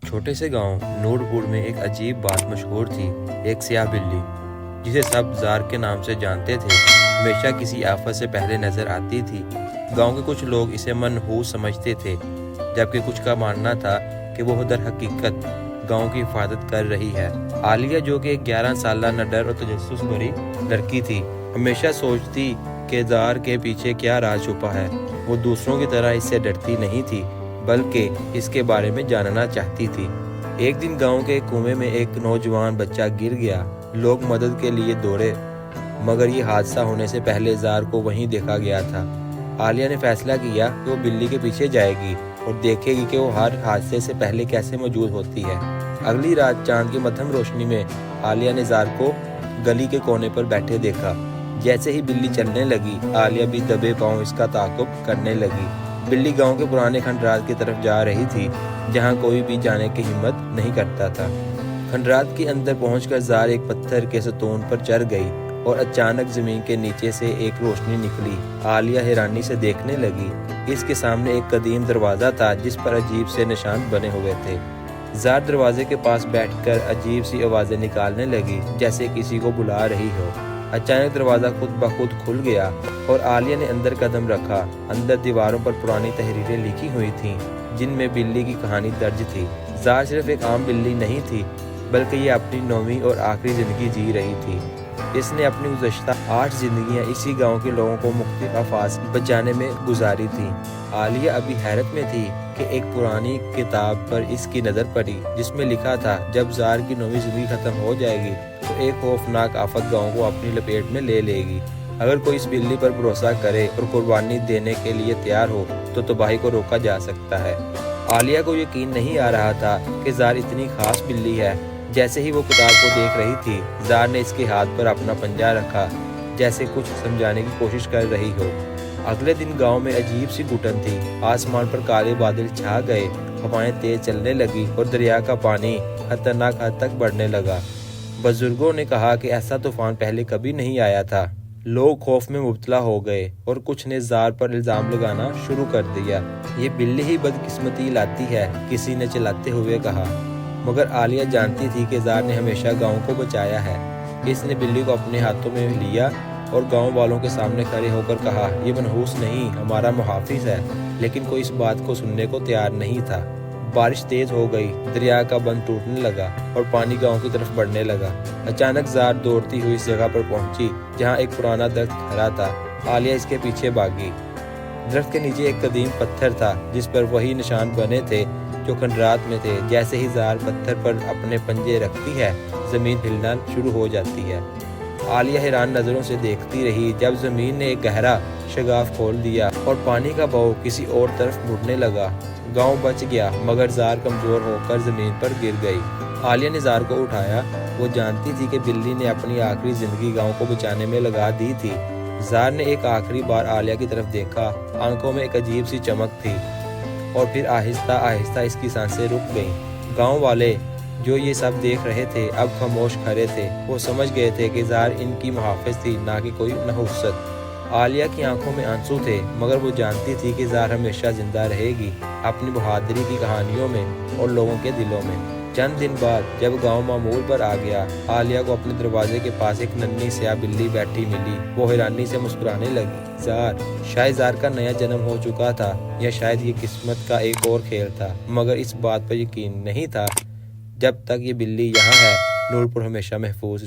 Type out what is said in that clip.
چھوٹے سے گاؤں نورپور میں ایک عجیب بات مشہور تھی۔ ایک سیاہ بلی جسے سب زار کے نام سے جانتے تھے ہمیشہ کسی آفت سے پہلے نظر آتی تھی۔ گاؤں کے کچھ لوگ اسے منحوس سمجھتے تھے جبکہ کچھ کا ماننا تھا کہ وہ در حقیقت گاؤں کی حفاظت کر رہی ہے۔ عالیہ جو کہ ایک 11 سالہ نڈر اور تجسس بھری لڑکی تھی ہمیشہ سوچتی کہ زار کے پیچھے کیا راز چھپا ہے۔ وہ دوسروں کی طرح اس سے ڈرتی نہیں تھی بلکہ اس کے بارے میں جاننا چاہتی تھی۔ ایک دن گاؤں کے کنویں میں ایک نوجوان بچہ گر گیا۔ لوگ مدد کے لیے دوڑے مگر یہ حادثہ ہونے سے پہلے زار کو وہیں دیکھا گیا تھا۔ عالیہ نے فیصلہ کیا کہ وہ بلی کے پیچھے جائے گی اور دیکھے گی کہ وہ ہر حادثے سے پہلے کیسے موجود ہوتی ہے۔ اگلی رات چاند کی مدھم روشنی میں عالیہ نے زار کو گلی کے کونے پر بیٹھے دیکھا۔ جیسے ہی بلی چلنے لگی عالیہ بھی دبے پاؤں اس کا تعاقب کرنے لگی۔ بلی گاؤں کے پرانے کھنڈرات کی طرف جا رہی تھی جہاں کوئی بھی جانے کی ہمت نہیں کرتا تھا۔ کھنڈرات کے اندر پہنچ کر زار ایک پتھر کے ستون پر چڑھ گئی اور اچانک زمین کے نیچے سے ایک روشنی نکلی۔ عالیہ حیرانی سے دیکھنے لگی۔ اس کے سامنے ایک قدیم دروازہ تھا جس پر عجیب سے نشان بنے ہوئے تھے۔ زار دروازے کے پاس بیٹھ کر عجیب سی آوازیں نکالنے لگی جیسے کسی کو بلا رہی ہو۔ اچانک دروازہ خود بخود کھل گیا اور عالیہ نے اندر قدم رکھا۔ اندر دیواروں پر پرانی تحریریں لکھی ہوئی تھیں جن میں بلی کی کہانی درج تھی۔ زار صرف ایک عام بلی نہیں تھی بلکہ یہ اپنی 9ویں اور آخری زندگی جی رہی تھی۔ اس نے اپنی گزشتہ 8 زندگیاں اسی گاؤں کے لوگوں کو مختلف آفات سے بچانے میں گزاری تھیں۔ عالیہ ابھی حیرت میں تھی کہ ایک پرانی کتاب پر اس کی نظر پڑی جس میں لکھا تھا جب زار کی 9ویں زندگی ختم ہو جائے گی تو ایک خوفناک آفت گاؤں کو اپنی لپیٹ میں لے لے گی۔ اگر کوئی اس بلی پر بھروسہ کرے اور قربانی دینے کے لیے تیار ہو تو تباہی کو روکا جا سکتا ہے۔ عالیہ کو یقین نہیں آ رہا تھا کہ زار اتنی خاص بلی ہے۔ جیسے ہی وہ کتاب کو دیکھ رہی تھی زار نے اس کے ہاتھ پر اپنا پنجہ رکھا جیسے کچھ سمجھانے کی کوشش کر رہی ہو۔ اگلے دن گاؤں میں عجیب سی گھٹن تھی۔ آسمان پر کالے بادل چھا گئے، ہوائیں تیز چلنے لگی اور دریا کا پانی خطرناک حد تک بڑھنے لگا۔ بزرگوں نے کہا کہ ایسا طوفان پہلے کبھی نہیں آیا تھا۔ لوگ خوف میں مبتلا ہو گئے اور کچھ نے زار پر الزام لگانا شروع کر دیا۔ یہ بلی ہی بدقسمتی لاتی ہے، کسی نے چلاتے ہوئے کہا۔ مگر عالیہ جانتی تھی کہ زار نے ہمیشہ گاؤں کو بچایا ہے۔ اس نے بلی کو اپنے ہاتھوں میں لیا اور گاؤں والوں کے سامنے کھڑے ہو کر کہا، یہ منحوس نہیں، ہمارا محافظ ہے۔ لیکن کوئی اس بات کو سننے کو تیار نہیں تھا۔ بارش تیز ہو گئی، دریا کا بند ٹوٹنے لگا اور پانی گاؤں کی طرف بڑھنے لگا۔ اچانک زار دوڑتی ہوئی اس جگہ پر پہنچی جہاں ایک پرانا درخت کھڑا تھا۔ عالیہ اس کے پیچھے بھاگی۔ درخت کے نیچے ایک قدیم پتھر تھا جس پر وہی نشان بنے تھے جو کھنڈرات میں تھے۔ جیسے ہی زار پتھر پر اپنے پنجے رکھتی ہے زمین ہلنا شروع ہو جاتی ہے۔ عالیہ حیران نظروں سے دیکھتی رہی جب زمین نے ایک گہرا شگاف کھول دیا اور پانی کا بہاؤ کسی اور طرف مڑنے لگا۔ گاؤں بچ گیا مگر زار کمزور ہو کر زمین پر گر گئی۔ عالیہ نے زار کو اٹھایا۔ وہ جانتی تھی کہ بلی نے اپنی آخری زندگی گاؤں کو بچانے میں لگا دی تھی۔ زار نے ایک آخری بار عالیہ کی طرف دیکھا۔ آنکھوں میں ایک عجیب سی چمک تھی اور پھر آہستہ آہستہ اس کی سانسیں رک گئیں۔ گاؤں والے جو یہ سب دیکھ رہے تھے اب خاموش کھڑے تھے۔ وہ سمجھ گئے تھے کہ زار ان کی محافظ تھی نہ کہ کوئی نحوست۔ عالیہ کی آنکھوں میں آنسو تھے مگر وہ جانتی تھی کہ زار ہمیشہ زندہ رہے گی اپنی بہادری کی کہانیوں میں اور لوگوں کے دلوں میں۔ چند دن بعد جب گاؤں معمول پر آ گیا عالیہ کو اپنے دروازے کے پاس ایک ننھی سیاہ بلی بیٹھی ملی۔ وہ حیرانی سے مسکرانے لگی۔ زار! شاید زار کا نیا جنم ہو چکا تھا یا شاید یہ قسمت کا ایک اور کھیل تھا مگر اس بات پر یقین نہیں تھا جب تک یہ بلی یہاں ہے نورپور ہمیشہ محفوظ رہے۔